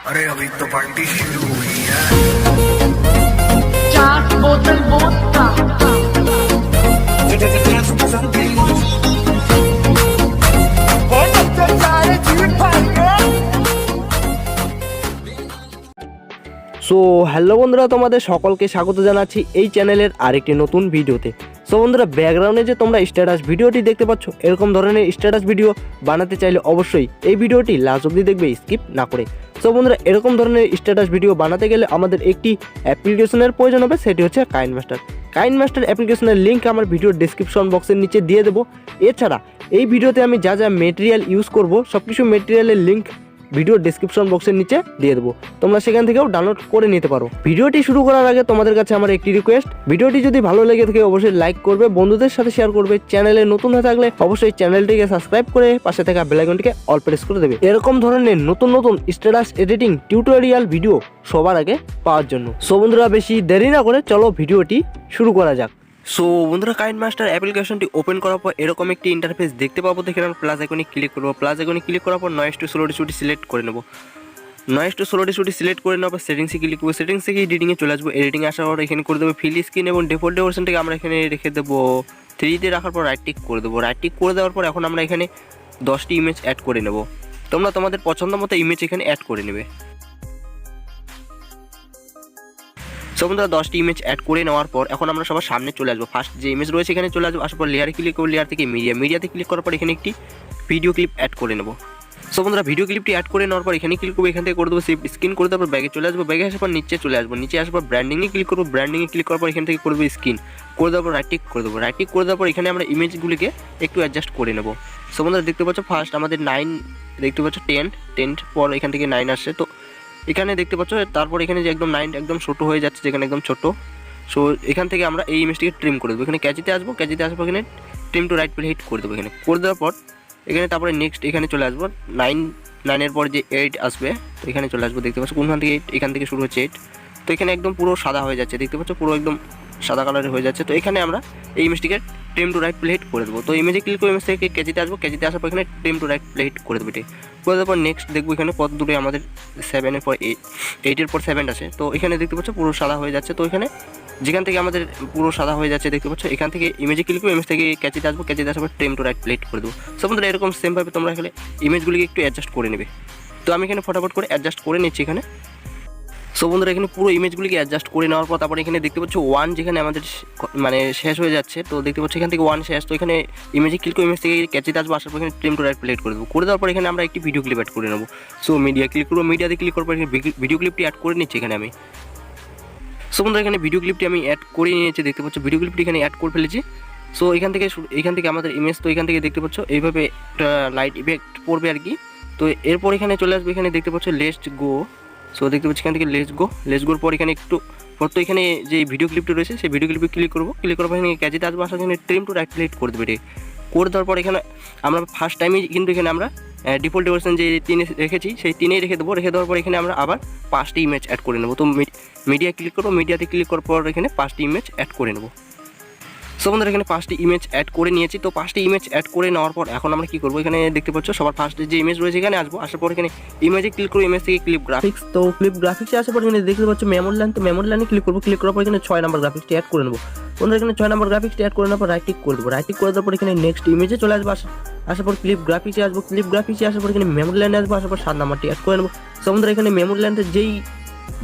अरे अभी तो पार्टी शुरू हुई है। 4 बोतल वोडका সো হ্যালো বন্ধুরা, তোমাদের সকলকে স্বাগত জানাচ্ছি এই চ্যানেলের আরেকটি নতুন ভিডিওতে। সো বন্ধুরা, ব্যাকগ্রাউন্ডে যে তোমরা স্ট্যাটাস ভিডিওটি দেখতে পাচ্ছ, এরকম ধরনের স্ট্যাটাস ভিডিও বানাতে চাইলে অবশ্যই এই ভিডিওটি লাস্ট অবধি দেখবে, স্কিপ না করে। সো বন্ধুরা, এরকম ধরনের স্ট্যাটাস ভিডিও বানাতে গেলে আমাদের একটি অ্যাপ্লিকেশনের প্রয়োজন হবে, সেটি হচ্ছে কাইনমাস্টার। কাইনমাস্টার অ্যাপ্লিকেশনের লিঙ্ক আমার ভিডিওর ডেসক্রিপশন বক্সের নিচে দিয়ে দেবো। এছাড়া এই ভিডিওতে আমি যা যা মেটেরিয়াল ইউজ করব, সব কিছু মেটেরিয়ালের লিঙ্ক ভিডিওর ডেসক্রিপশন বক্সের নিচে দিয়ে দেবো, তোমরা সেখান থেকেও ডাউনলোড করে নিতে পারো। ভিডিওটি শুরু করার আগে তোমাদের কাছে আমার একটি রিকোয়েস্ট, ভিডিওটি যদি ভালো লেগে থাকে অবশ্যই লাইক করবে, বন্ধুদের সাথে শেয়ার করবে, চ্যানেলে নতুন হয়ে থাকলে অবশ্যই চ্যানেলটিকে সাবস্ক্রাইব করে পাশে থাকা বেল আইকনটিকে অল প্রেস করে দেবে, এরকম ধরনের নতুন নতুন স্ট্যাটাস এডিটিং টিউটোরিয়াল ভিডিও সবার আগে পাওয়ার জন্য। সো বন্ধুরা, বেশি দেরি না করে চলো ভিডিওটি শুরু করা যাক। সো বন্ধুরা, কাইনমাস্টার অ্যাপ্লিকেশনটি ওপেন করার পর এরকম একটি ইন্টারফেস দেখতে পাবো। দেখে আমরা প্লাস আইকনে ক্লিক করবো। প্লাস আইকনে ক্লিক করার পর নয়েজ টু স্লো রেশিওটি সিলেক্ট করে নেবো। নয়েজ টু স্লো রেশিওটি সিলেক্ট করে নেওয়ার পর সেটিংসে ক্লিক করবো। সেটিংস থেকে এডিটিংয়ে চলে আসবো। এডিটিং আসার পর এখানে করে দেবো ফিল স্ক্রিন এবং ডিফল্ট ভার্সনটাকে আমরা এখানে রেখে দেবো 3 দিয়ে রাখার পর রাইট টিক করে দেবো। রাইট টিক করে দেওয়ার পর এখন আমরা এখানে 10টি ইমেজ অ্যাড করে নেব। তোমরা তোমাদের পছন্দ মতো ইমেজ এখানে অ্যাড করে নেবে। সো বন্ধুরা, 10টি ইমেজ অ্যাড করে নেওয়ার পর এখন আমরা সবার সামনে চলে আসবো। ফার্স্ট যে ইমেজ রয়েছে এখানে চলে আসবো। আসার পর লেয়ারে ক্লিক করবো। লেয়ার থেকে মিডিয়াতে ক্লিক করার পর এখানে একটি ভিডিও ক্লিপ অ্যাড করে নেবো। সো বন্ধুরা, ভিডিও ক্লিপটি অ্যাড করে নেওয়ার পর এখানে ক্লিক করবো। এখান থেকে করে দেবো সেভ স্ক্রিন করে দেওয়ার পর ব্যাগে চলে আসবো। ব্যাগে আসার পর নিচে চলে আসবো। নিচে আসার পর ব্র্যান্ডিংয়ে ক্লিক করবো। ব্র্যান্ডিংয়ে ক্লিক করার পর এখান থেকে করে দেবো স্ক্রিন করে দেওয়ার পর রাইট টিক করে দেবো। রাইট টিক করে দেওয়ার পর এখানে আমরা ইমেজগুলিকে একটু অ্যাডজাস্ট করে নেবো। সো বন্ধুরা, দেখতে পাচ্ছ ফার্স্ট আমাদের 9, দেখতে পাচ্ছ 10 পর এখান থেকে 9 আসছে। তো এখানে দেখতে পাচ্ছ তারপর এখানে যে একদম 9 একদম ছোটো হয়ে যাচ্ছে, যেখানে একদম ছোটো। সো এখান থেকে আমরা এই ইমেজটিকে ট্রিম করে দেবো। এখানে ক্যাচিতে আসবো। ক্যাচিতে আসার পর এখানে trim to right play hit করে দেবো। এখানে করে দেওয়ার পর এখানে তারপরে নেক্সট এখানে চলে আসবো। 9 পর যে 8 আসবে, তো এখানে চলে আসবো। দেখতে পাচ্ছ কোনখান থেকে 8, এখান থেকে শুরু হচ্ছে 8। তো এখানে একদম পুরো সাদা হয়ে যাচ্ছে, দেখতে পাচ্ছ পুরো একদম সাদা কালারের হয়ে যাচ্ছে। তো এখানে আমরা এই ইমেজটিকে trim to right play hit করে দেবো। তো ইমেজে ক্লিক করে ইমেজ থেকে ক্যাচিতে আসবো। ক্যাচিতে আসার পর এখানে trim to right play hit করে দেবো। এটি করে দেওয়ার পর নেক্সট দেখবো এখানে পথ দুটোই আমাদের 7-এর পর 8-এর পর 7 আসে। তো এখানে দেখতে পাচ্ছ পুরো সাদা হয়ে যাচ্ছে। তো এখানে যেখান থেকে আমাদের পুরো সাদা হয়ে যাচ্ছে দেখতে পাচ্ছ, এখান থেকে ইমেজে ক্লিক করে ইমেজ থেকে ক্যাচিতে আসবো। ক্যাচিতে আসার পর trim to right play hit করে দেবো। সো বন্ধুরা, এরকম সেমভাবে তোমরা এখানে ইমেজগুলিকে একটু অ্যাডজাস্ট করে নেবে। তো আমি এখানে ফটাফট করে অ্যাডজাস্ট করে নিচ্ছি এখানে। সো বন্ধুরা, এখানে পুরো ইমেজগুলিকে অ্যাডজাস্ট করে নেওয়ার পর তারপরে এখানে দেখতে পাচ্ছ 1 যেখানে আমাদের মানে শেষ হয়ে যাচ্ছে। তো দেখতে পাচ্ছ এখান থেকে 1 শেষ। তো এখানে ইমেজে ক্লিক করে ইমেজ থেকে ক্যাচিতে আসবো। আসার পর এখানে trim to right play hit করে দেবো। করে দেওয়ার পর এখানে আমরা একটি ভিডিও ক্লিপ অ্যাড করে নেবো। সো মিডিয়া ক্লিক করবো। মিডিয়াতে ক্লিক করার পর এখানে ভিডিও ক্লিপটি অ্যাড করে নিচ্ছি এখানে আমি। সো বন্ধুরা, এখানে ভিডিও ক্লিপটি আমি অ্যাড করে নিয়েছি। দেখতে পাচ্ছ ভিডিও ক্লিপটি এখানে অ্যাড করে ফেলেছি। সো এখান থেকে আমাদের ইমেজ, তো এখান থেকে দেখতে পাচ্ছ এইভাবে একটা লাইট ইফেক্ট পড়বে আর কি। তো এরপর এখানে চলে আসবে। এখানে দেখতে পাচ্ছ লেটস গো। সো দেখতে পাচ্ছি এখান থেকে লেটস গোর পর এখানে একটু পর তো এখানে যে ভিডিও ক্লিপটি রয়েছে সেই ভিডিও ক্লিপে ক্লিক করবো। ক্লিক করার পর এখানে ক্যাচিতে আসবো। আসার এখানে trim to right play hit করে দেবে। এটি করে দেওয়ার পর এখানে আমরা ফার্স্ট টাইমে কিন্তু এখানে আমরা ডিফল্ট ভার্সন যে 3 রেখেছি সেই 3-এই রেখে দেবো। রেখে দেওয়ার পর এখানে আমরা আবার 5টি ইমেজ অ্যাড করে নেবো। তো মিডিয়া ক্লিক করবো। মিডিয়াতে ক্লিক করার পর এখানে 5টি ইমেজ অ্যাড করে নেবো। সো বন্ধুরা, এখানে 5টি ইমেজ অ্যাড করে নিয়েছি। তো 5টি ইমেজ অ্যাড করে নেওয়ার পর এখন আমরা কী করবো, এখানে দেখতে পাচ্ছ সবার ফার্স্টে যে ইমেজ রয়েছে এখানে আসবো। আসার পর এখানে ইমেজে ক্লিক করবো। ইমেজ থেকে ক্লিপ গ্রাফিক্স। তো ক্লিপ গ্রাফিক্সে আসার পর এখানে দেখতে পাচ্ছ মেমোরি লাইন। তো মেমোরি লাইনে ক্লিক করবো। ক্লিক করার পর এখানে 6 নম্বর গ্রাফিক্সটি অ্যাড করে নেবো। বন্ধুরা, এখানে 6 নম্বর গ্রাফিক্সটি অ্যাড করে নেওয়ার পর রাইট টিক করে দেবো। রাইট টিক করে দেওয়ার পর এখানে নেক্সট ইমেজে চলে আসবো। আসার পর ক্লিপ গ্রাফিক্সে আসবো। ক্লিপ গ্রাফিক্সে আসার পর এখানে মেমোরি লাইনে আসবো। আসার পর 7 নম্বরটি অ্যাড করে নেবো। সো বন্ধুরা, এখানে মেমোরি লাইনটা যেই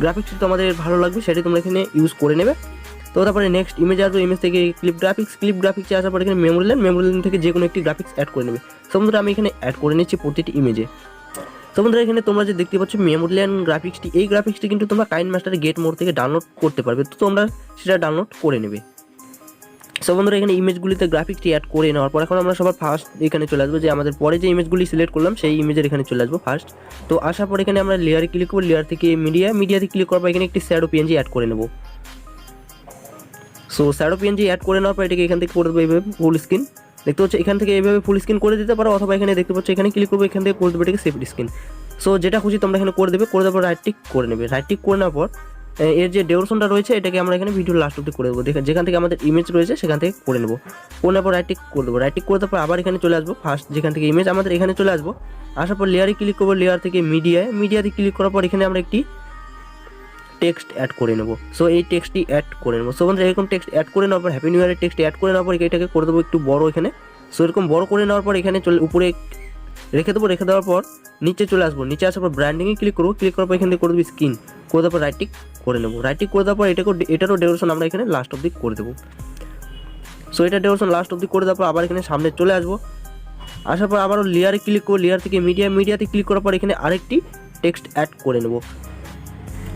গ্রাফিক্সটি তোমাদের ভালো লাগবে সেটি তোমরা এখানে ইউজ করে নেবে। তো তারপরে নেক্সট ইমেজ আসবো। ইমেজ থেকে ক্লিপ গ্রাফিক্সে আসার পর এখানে মেমোরি লাইন থেকে যে কোনো একটি গ্রাফিক্স অ্যাড করে নেবে। সো বন্ধুরা, আমি এখানে অ্যাড করে নিচ্ছি প্রতিটি ইমেজে। তো বন্ধুরা, এখানে তোমরা যে দেখতে পাচ্ছ মেমোরি লাইন গ্রাফিক্সটি, এই গ্রাফিক্সটি কিন্তু তোমরা কাইনমাস্টারের গেট মোড থেকে ডাউনলোড করতে পারবে। তো তোমরা সেটা ডাউনলোড করে নেবে। সো বন্ধুরা, এখানে ইমেজগুলিতে গ্রাফিক্সটি অ্যাড করে নেওয়ার পর এখন আমরা সবার ফার্স্ট এখানে চলে আসবো। যে আমাদের পরে যে ইমেজগুলি সিলেক্ট করলাম সেই ইমেজের এখানে চলে আসবো ফার্স্ট। তো আসার পর এখানে আমরা লেয়ারে ক্লিক করবো। লেয়ার থেকে মিডিয়াতে ক্লিক করার পর এখানে একটি শ্যাডো পিএনজি অ্যাড করে নেবো। সো শ্যাডো পিএনজি অ্যাড করে নেওয়ার পর এটাকে এখান থেকে করে দেবো এইভাবে ফুল স্ক্রিন। দেখতে পাচ্ছ এখান থেকে এইভাবে ফুল স্ক্রিন করে দিতে পারো, অথবা এখানে দেখতে পাচ্ছ এখানে ক্লিক করবো। এখান থেকে করে দেবো এটাকে সেফটি স্ক্রিন। সো যেটা খুশি তোমরা এখানে করে দেবে। করে দেওয়ার পর রাইট টিক করে নেবে। রাইট টিক করে নেওয়ার পর এর যে ডিউরেশনটা রয়েছে এটাকে আমরা এখানে ভিডিও লাস্ট অবধি করে দেবো। যেখান থেকে আমাদের ইমেজ রয়েছে সেখান থেকে করে নেবো। করে নেওয়ার পর রাইট ক্লিক করে দেবো। রাইট ক্লিক করে দেওয়ার পর আবার এখানে চলে আসবো, ফার্স্ট যেখান থেকে ইমেজ আমাদের এখানে চলে আসবো। আসার পর লেয়ারে ক্লিক করবো, লেয়ার থেকে মিডিয়াতে ক্লিক করার পর এখানে আমরা একটি টেক্সট অ্যাড করে নেবো। সো এই টেক্সটটি অ্যাড করে নেবো। সো বন্ধুরা এরকম টেক্সট অ্যাড করে নেওয়ার পর হ্যাপি নিউ ইয়ারের টেক্সট অ্যাড করে নেওয়ার পর এটাকে করে দেবো একটু বড় এখানে। সো এরকম বড় করে নেওয়ার পর এখানে উপরে রেখে দেবো। রেখে দেওয়ার পর নিচে চলে আসবো। নিচে আসার পর ব্র্যান্ডিংয়ে ক্লিক করবো। ক্লিক করার পর এখান থেকে করে দেবো স্ক্রিন, করে দেওয়ার পর রাইট ক্লিক করে নেবো। রাইট ক্লিক করে দেওয়ার পর এটারও ডিউরেশন আমরা এখানে লাস্ট অবধি করে দেবো। সো এটা ডিউরেশন লাস্ট অবধি করে দেওয়ার পর আবার এখানে সামনে চলে আসবো। আসার পর আবারও লেয়ারে ক্লিক করবো। লেয়ার থেকে মিডিয়াতে ক্লিক করার পর এখানে আরেকটি টেক্সট অ্যাড করে নেবো।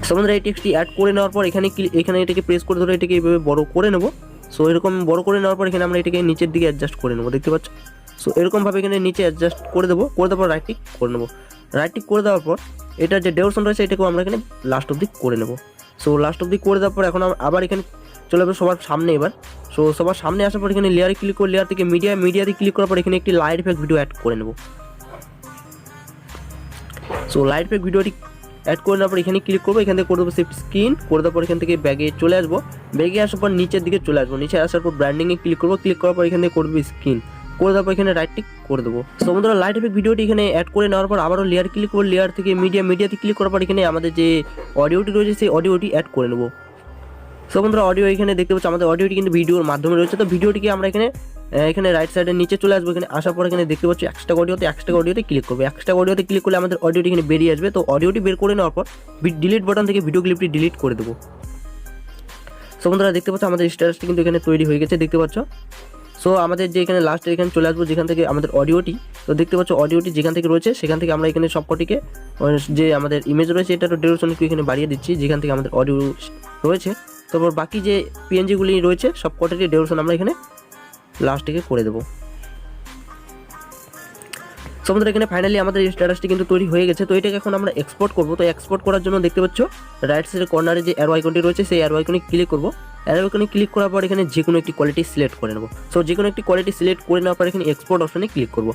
সো বন্ধুরা এই টেক্সটটি অ্যাড করে নেওয়ার পর এখানে এটাকে প্রেস করে ধরে এটাকে এইভাবে বড় করে নেবো। সো এরকম বড় করে নেওয়ার পর এখানে আমরা এটাকে নিচের দিকে অ্যাডজাস্ট করে নেবো, দেখতে পাচ্ছ। সো এরকমভাবে এখানে নিচে অ্যাডজাস্ট করে দেবো। করে দেওয়ার পর রাইট ক্লিক করে নেবো। রাইট ক্লিক করে দেওয়ার পর এটার যে ডিউরেশন রয়েছে এটাকেও আমরা এখানে লাস্ট অবধি করে নেবো। সো লাস্ট অবধি করে দেওয়ার পর এখন আবার এখানে চলে যাবো সবার সামনে এবার। সো সবার সামনে আসার পর এখানে লেয়ারে ক্লিক করে লেয়ার থেকে মিডিয়াতে ক্লিক করার পর এখানে একটি লাইট ইফেক্ট ভিডিও অ্যাড করে নেবো। সো লাইট ইফেক্ট ভিডিওটি অ্যাড করে নেওয়ার পর এখানে ক্লিক করবো। এখান থেকে করে দেবো শিফট স্ক্রিন, করে দেওয়ার পর এখান থেকে ব্যাগে চলে আসবো। ব্যাগে আসার পর নিচের দিকে চলে আসবো। নিচে আসার পর ব্র্যান্ডিংয়ে ক্লিক করবো। ক্লিক করার পর এখান থেকে করে দেবো স্ক্রিন, করে দেওয়ার পর এখানে রাইট ক্লিক করে দেবো। সো বন্ধুরা লাইট ইফেক্ট ভিডিওটি এখানে অ্যাড করে নেওয়ার পর আবারও লেয়ার ক্লিক করবো। লেয়ার থেকে মিডিয়াতে ক্লিক করার পর এখানে আমাদের যে অডিওটি রয়েছে সেই অডিওটি অ্যাড করে নেবো। সো বন্ধুরা অডিও এখানে দেখতে পাচ্ছি আমাদের অডিওটি কিন্তু ভিডিওর মাধ্যমে রয়েছে। তো ভিডিওটিকে আমরা এখানে রাইট সাইডের নিচে চলে আসবো। এখানে আসার পর এখানে দেখতে পাচ্ছি এক্সট্রা অডিওতে ক্লিক করবো। এক্সট্রা অডিওতে ক্লিক করলে আমাদের অডিওটি এখানে বেরিয়ে আসবে। তো অডিওটি বের করে নেওয়ার পর ডিলিট বাটন থেকে ভিডিও ক্লিপটি ডিলিট করে দেবো। সো বন্ধুরা দেখতে পাচ্ছ আমাদের স্ট্যাটাসটি কিন্তু এখানে তৈরি হয়ে গেছে, দেখতে পাচ্ছ। সো আমাদের যে এখানে লাস্টে এখানে চলে আসবো যেখান থেকে আমাদের অডিওটি, তো দেখতে পাচ্ছ অডিওটি যেখান থেকে রয়েছে সেখান থেকে আমরা এখানে সবকটিকে যে আমাদের ইমেজ রয়েছে এটারও ডিউরেশন একটু এখানে বাড়িয়ে দিচ্ছি যেখান থেকে আমাদের অডিও রয়েছে। তারপর বাকি যে পিএনজিগুলি রয়েছে সবকটির ডিউরেশন আমরা এখানে লাস্টে করে দেবো। সো বন্ধুরা এখানে ফাইনালি আমাদের স্ট্যাটাসটি কিন্তু তৈরি হয়ে গেছে। তো এটাকে এখন আমরা এক্সপোর্ট করবো। তো এক্সপোর্ট করার জন্য দেখতে পাচ্ছ রাইট সাইডের কর্নারে যে অ্যারো আইকনটি রয়েছে সেই অ্যারো আইকনে ক্লিক করবো। অ্যারো আইকনে ক্লিক করার পর এখানে যে কোনো একটি কোয়ালিটি সিলেক্ট করে নেবো। সো যে কোনো একটি কোয়ালিটি সিলেক্ট করে নেওয়ার পর এখানে এক্সপোর্ট অপশনে ক্লিক করবো।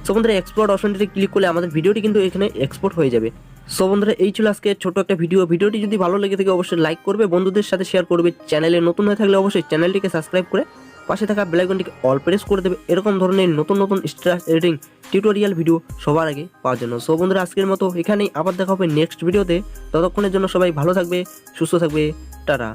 সো বন্ধুরা এক্সপোর্ট অপশনটিতে ক্লিক করলে আমাদের ভিডিওটি কিন্তু এখানে এক্সপোর্ট হয়ে যাবে। সো বন্ধুরা এই ছিল আজকে ছোট একটা ভিডিওটি যদি ভালো লেগে থাকে অবশ্যই লাইক করবে, বন্ধুদের সাথে শেয়ার করবে। চ্যানেলে নতুন হয়ে থাকলে অবশ্যই চ্যানেলটিকে সাবস্ক্রাইব করে পাশে থাকা বেল আইকনটিকে অল প্রেস করে দেবে এরকম ধরনের নতুন স্ট্যাটাস এডিটিং টিউটোরিয়াল ভিডিও সবার আগে পাওয়ার জন্য। সো বন্ধুরা আজকের মতো এখানেই, আবার দেখা হবে নেক্সট ভিডিওতে। ততক্ষণের জন্য সবাই ভালো থাকবে, সুস্থ থাকবে, টাটা।